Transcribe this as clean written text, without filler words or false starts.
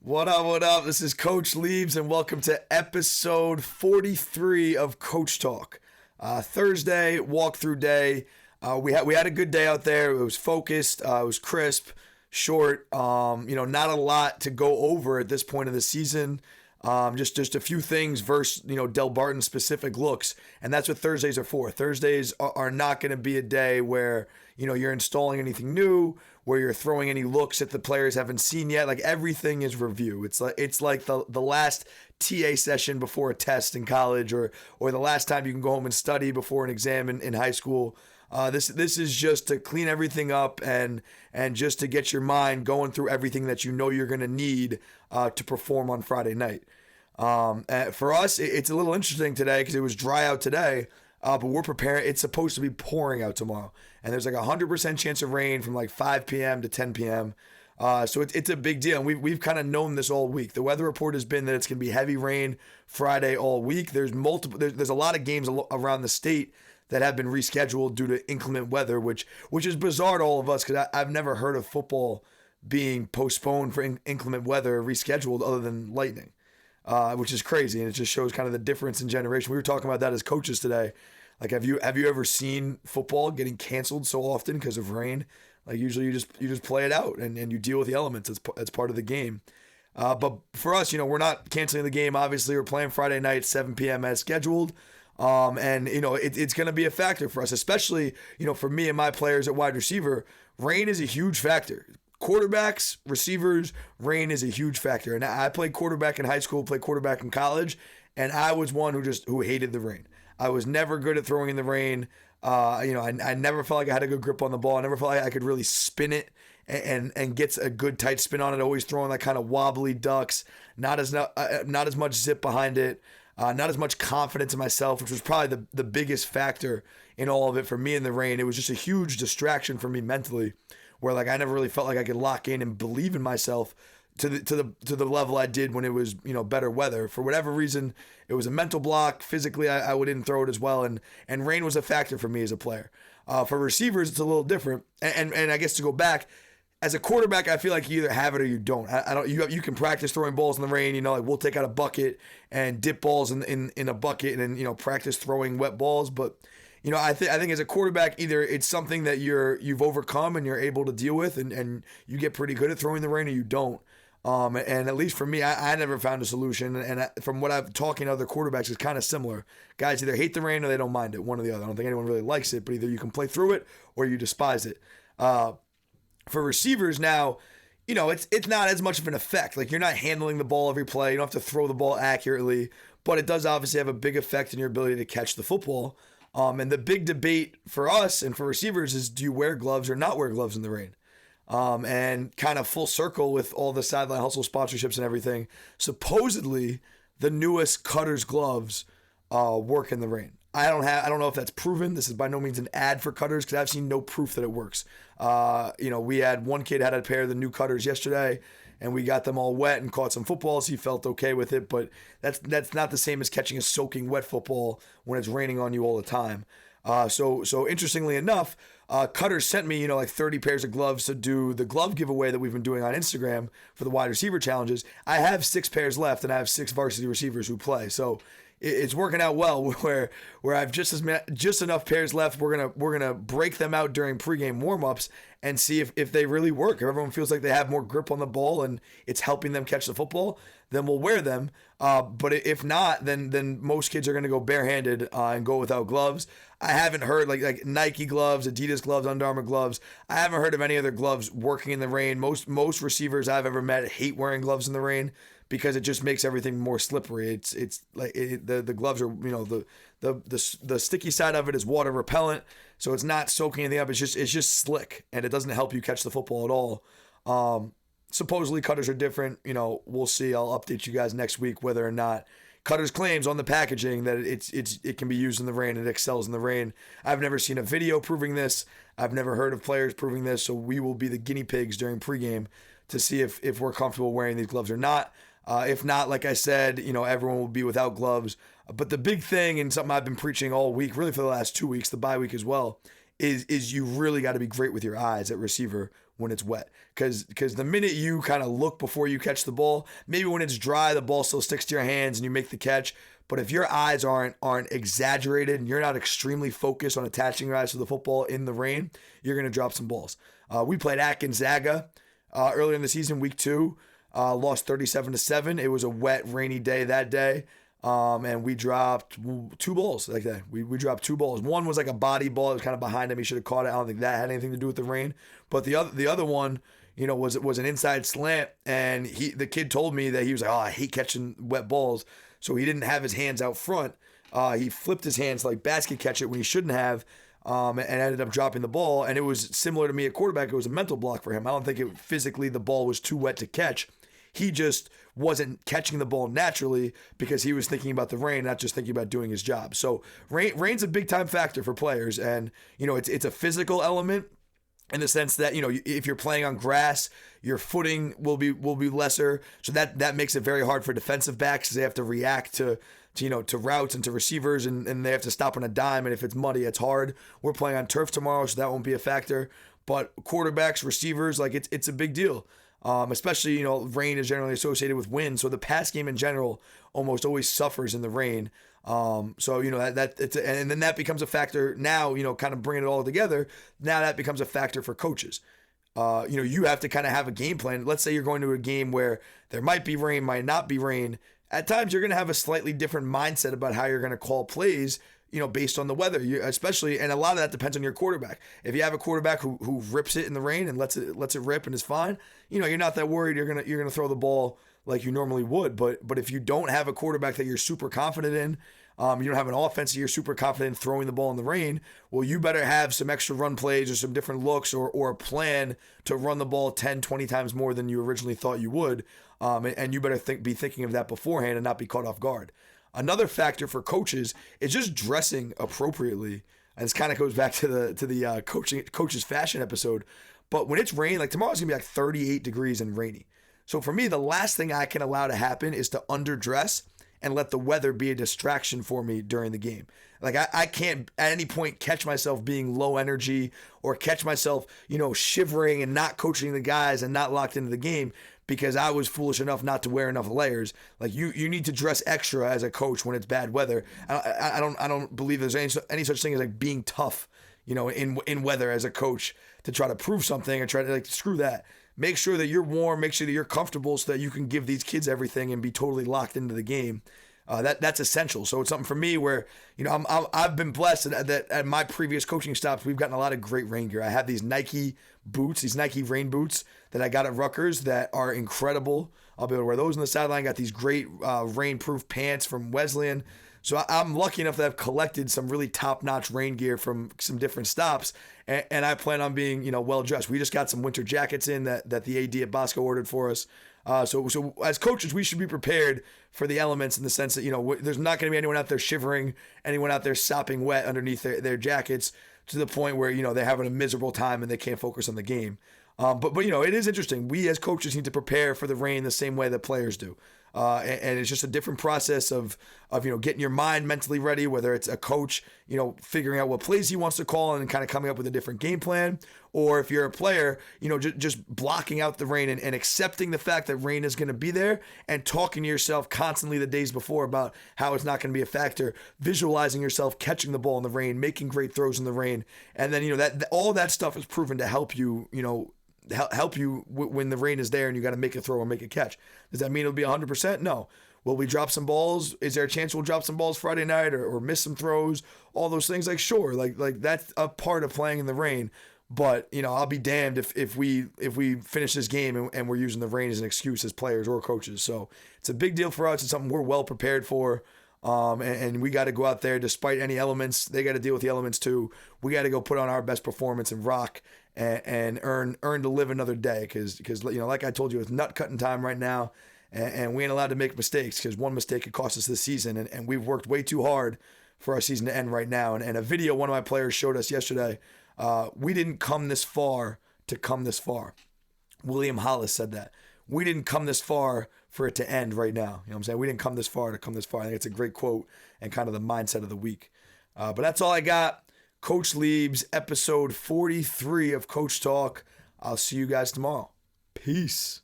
What up, what up? This is Coach Liebs, and welcome to episode 43 of Coach Talk. Thursday, walkthrough day. We had a good day out there. It was focused. It was crisp, short. Not a lot to go over at this point of the season. Just a few things versus, Del Barton specific looks. And that's what Thursdays are for. Thursdays are not going to be a day where, you're installing anything new, where you're throwing any looks that the players haven't seen yet. Like, everything is review. It's like the last TA session before a test in college, or the last time you can go home and study before an exam in high school. This is just to clean everything up and just to get your mind going through everything that you're going to need to perform on Friday night. For us, it's a little interesting today because it was dry out today, but we're preparing. It's supposed to be pouring out tomorrow, and there's like 100% chance of rain from like 5 p.m. to 10 p.m. So it's a big deal, and we've kind of known this all week. The weather report has been that it's going to be heavy rain Friday all week. There's a lot of games around the state that have been rescheduled due to inclement weather, which is bizarre to all of us because I've never heard of football being postponed for inclement weather, rescheduled, other than lightning, which is crazy, and it just shows kind of the difference in generation. We were talking about that as coaches today. Like, have you ever seen football getting canceled so often because of rain? Like, usually you just play it out and you deal with the elements. It's part of the game. But for us, we're not canceling the game. Obviously, we're playing Friday night, 7 p.m. as scheduled. It's going to be a factor for us, especially, for me and my players at wide receiver. Rain is a huge factor. Quarterbacks, receivers, rain is a huge factor. And I played quarterback in high school, played quarterback in college, and I was one who hated the rain. I was never good at throwing in the rain. I never felt like I had a good grip on the ball. I never felt like I could really spin it and get a good tight spin on it. Always throwing like kind of wobbly ducks, not as much zip behind it. Not as much confidence in myself, which was probably the biggest factor in all of it for me in the rain. It was just a huge distraction for me mentally, where like I never really felt like I could lock in and believe in myself to the level I did when it was better weather. For whatever reason, it was a mental block. Physically, I didn't throw it as well, and rain was a factor for me as a player. For receivers, it's a little different, and I guess to go back. As a quarterback, I feel like you either have it or you don't. I don't. You can practice throwing balls in the rain. Like we'll take out a bucket and dip balls in a bucket, and then practice throwing wet balls. But I think as a quarterback, either it's something that you've overcome and you're able to deal with, and you get pretty good at throwing the rain, or you don't. And at least for me, I never found a solution. And from what I've talking to other quarterbacks, it's kind of similar. Guys either hate the rain or they don't mind it. One or the other. I don't think anyone really likes it, but either you can play through it or you despise it. For receivers now, it's not as much of an effect. Like, you're not handling the ball every play. You don't have to throw the ball accurately, but it does obviously have a big effect in your ability to catch the football. And the big debate for us and for receivers is, do you wear gloves or not wear gloves in the rain? And kind of full circle with all the Sideline Hustle sponsorships and everything. Supposedly, the newest Cutters gloves work in the rain. I don't know if that's proven. This is by no means an ad for Cutters because I've seen no proof that it works. We had one kid had a pair of the new Cutters yesterday, and we got them all wet and caught some footballs. He felt okay with it, but that's not the same as catching a soaking wet football when it's raining on you all the time. So interestingly enough, Cutters sent me, like 30 pairs of gloves to do the glove giveaway that we've been doing on Instagram for the wide receiver challenges. I have 6 pairs left, and I have 6 varsity receivers who play. So it's working out well where I've just enough pairs left. We're gonna break them out during pregame warmups and see if they really work. If everyone feels like they have more grip on the ball and it's helping them catch the football, then we'll wear them. But if not, then most kids are gonna go barehanded and go without gloves. I haven't heard like Nike gloves, Adidas gloves, Under Armour gloves. I haven't heard of any other gloves working in the rain. Most receivers I've ever met hate wearing gloves in the rain, because it just makes everything more slippery. It's like the gloves are, the sticky side of it is water repellent, so it's not soaking anything up. It's just slick, and it doesn't help you catch the football at all. Supposedly Cutters are different. We'll see. I'll update you guys next week whether or not Cutters claims on the packaging that it can be used in the rain. It excels in the rain. I've never seen a video proving this. I've never heard of players proving this. So we will be the guinea pigs during pregame to see if we're comfortable wearing these gloves or not. If not, like I said, everyone will be without gloves. But the big thing, and something I've been preaching all week, really for the last 2 weeks, the bye week as well, is you really got to be great with your eyes at receiver when it's wet. Because the minute you kind of look before you catch the ball, maybe when it's dry, the ball still sticks to your hands and you make the catch. But if your eyes aren't exaggerated and you're not extremely focused on attaching your eyes to the football in the rain, you're going to drop some balls. We played at Gonzaga earlier in the season, week 2, lost 37-7. It was a wet, rainy day that day. And we dropped 2 balls like that. We dropped 2 balls. One was like a body ball. It was kind of behind him. He should have caught it. I don't think that had anything to do with the rain. But the other one, was an inside slant. And the kid told me that he was like, oh, I hate catching wet balls. So he didn't have his hands out front. He flipped his hands to like basket catch it when he shouldn't have. And ended up dropping the ball. And it was similar to me at quarterback. It was a mental block for him. I don't think physically the ball was too wet to catch. He just wasn't catching the ball naturally because he was thinking about the rain, not just thinking about doing his job. So rain's a big time factor for players, and it's a physical element in the sense that if you're playing on grass, your footing will be lesser. So that makes it very hard for defensive backs because they have to react to routes and to receivers, and they have to stop on a dime. And if it's muddy, it's hard. We're playing on turf tomorrow, so that won't be a factor. But quarterbacks, receivers, like it's a big deal. Especially, rain is generally associated with wind. So the pass game in general almost always suffers in the rain. And then that becomes a factor now, kind of bringing it all together. Now that becomes a factor for coaches. You have to kind of have a game plan. Let's say you're going to a game where there might be rain, might not be rain. At times you're going to have a slightly different mindset about how you're going to call plays, based on the weather, especially, and a lot of that depends on your quarterback. If you have a quarterback who rips it in the rain and lets it rip and is fine, you're not that worried. You're gonna throw the ball like you normally would. But if you don't have a quarterback that you're super confident in, you don't have an offense that you're super confident in throwing the ball in the rain, well, you better have some extra run plays or some different looks or a plan to run the ball 10, 20 times more than you originally thought you would. And you better be thinking of that beforehand and not be caught off guard. Another factor for coaches is just dressing appropriately. And this kind of goes back to the coaches fashion episode. But when it's rain, like tomorrow's going to be like 38 degrees and rainy. So for me, the last thing I can allow to happen is to underdress and let the weather be a distraction for me during the game. Like I can't at any point catch myself being low energy or catch myself, shivering and not coaching the guys and not locked into the game because I was foolish enough not to wear enough layers. Like you need to dress extra as a coach when it's bad weather. I don't believe there's any such thing as like being tough, in weather as a coach to try to prove something or try to screw that. Make sure that you're warm, make sure that you're comfortable so that you can give these kids everything and be totally locked into the game. That's essential. So it's something for me where, I've been blessed that at my previous coaching stops, we've gotten a lot of great rain gear. I have these Nike boots, these Nike rain boots that I got at Rutgers that are incredible. I'll be able to wear those on the sideline. Got these great rain-proof pants from Wesleyan. So I'm lucky enough that I've collected some really top-notch rain gear from some different stops, and I plan on being, well-dressed. We just got some winter jackets in that the AD at Bosco ordered for us. So as coaches, we should be prepared for the elements in the sense that, there's not going to be anyone out there shivering, anyone out there sopping wet underneath their jackets to the point where, they're having a miserable time and they can't focus on the game. But it is interesting. We as coaches need to prepare for the rain the same way that players do. And it's just a different process of getting your mind mentally ready, whether it's a coach, figuring out what plays he wants to call and kind of coming up with a different game plan, or if you're a player, just blocking out the rain and accepting the fact that rain is going to be there and talking to yourself constantly the days before about how it's not going to be a factor, visualizing yourself catching the ball in the rain, making great throws in the rain. And then, that all that stuff is proven to help you, help you when the rain is there and you got to make a throw or make a catch. Does that mean it'll be 100%? No. Will we drop some balls? Is there a chance we'll drop some balls Friday night or miss some throws? All those things, sure, like that's a part of playing in the rain. But I'll be damned if we finish this game and we're using the rain as an excuse as players or coaches. So it's a big deal for us. It's something we're well prepared for. And we got to go out there despite any elements. They got to deal with the elements too. We got to go put on our best performance and rock and earn to live another day. Because like I told you, it's nut cutting time right now, and we ain't allowed to make mistakes because one mistake could cost us this season. And we've worked way too hard for our season to end right now. And a video one of my players showed us yesterday. We didn't come this far to come this far. William Hollis said that. We didn't come this far for it to end right now. You know what I'm saying? We didn't come this far to come this far. I think it's a great quote and kind of the mindset of the week. But that's all I got. Coach Liebs, episode 43 of Coach Talk. I'll see you guys tomorrow. Peace.